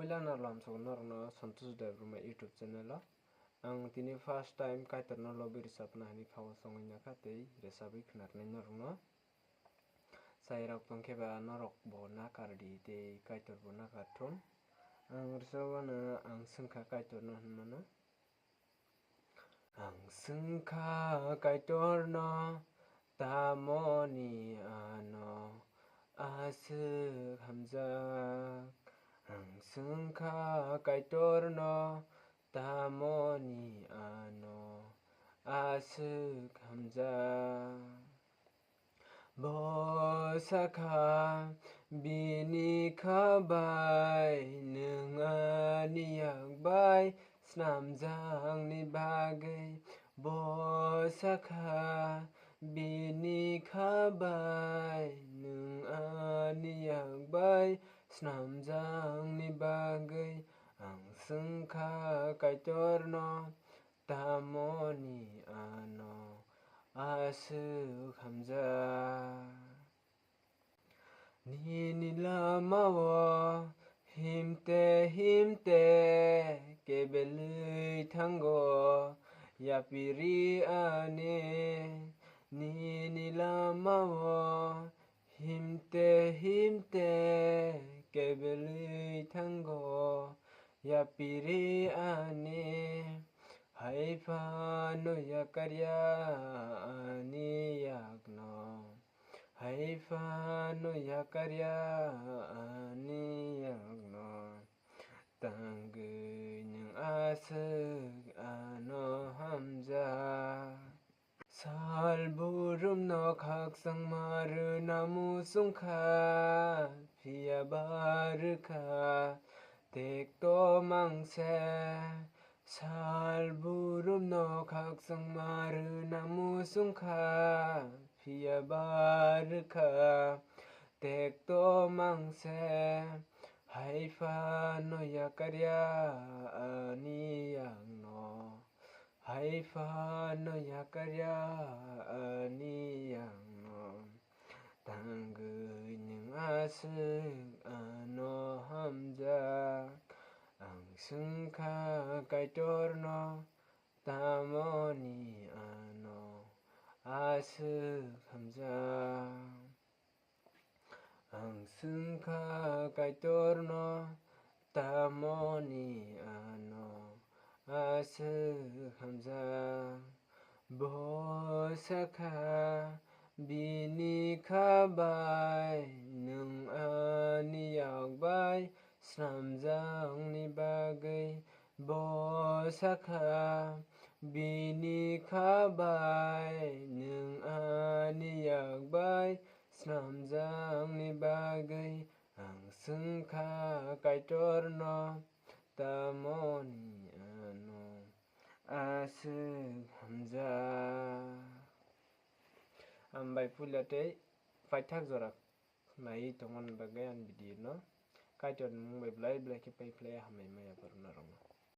Puila narlam so narno Santosh Debbarma YouTube channel ang tini first time kaitor no lobby risapna hani khawa songina khatei resabi khnarnai narno sairok tongkheba norok bo nakardi tei kaitor bo nakarthon ang risabana ang swngkha kaitor no hinmano ang swngkha kaitor no tamoni ano aswk hamjak ang swngkha kaitor no tamoni ano aswk hamjak bosakha bini khabai nung ani yakbai snamjangni bagui bosakha bini khabai nung ani yakbai snamjangni bagui ang swngkha kaitor no tamoni ano aswk hamjak nini lamao himte himte kebelui thango yapiri ani nini lamao himte himte kebelui thango yapiri ani haifa no yakarya ani yakno haifa no yakarya ani yakno tanggui nung aswk ano hamjak salburum no khaksang maru namu swngkha phiya barkha tekto mangse salburum no khaksang maru namu swngkha phiya barkha tekto mangse haifa no yakarya ani yakno haifa no yakarya ani yakno tanggui nung aswk ano hamjak ang swngkha kaitor no tamoni ano aswk hamjak ang swngkha kaitor no tamoni ano aswk hamjak bosakha bini khabai nung ani yakbai snamjangni bagui bosakha bini khabai nung ani yakbai snamjangni bagui ang swngkha kaitor no tamoni ano aswk hamjak ambai puila tei paithak jora nai tongmani bagui ang video no kaitor ni mung bai blai blai khe pai hamai maya borok no.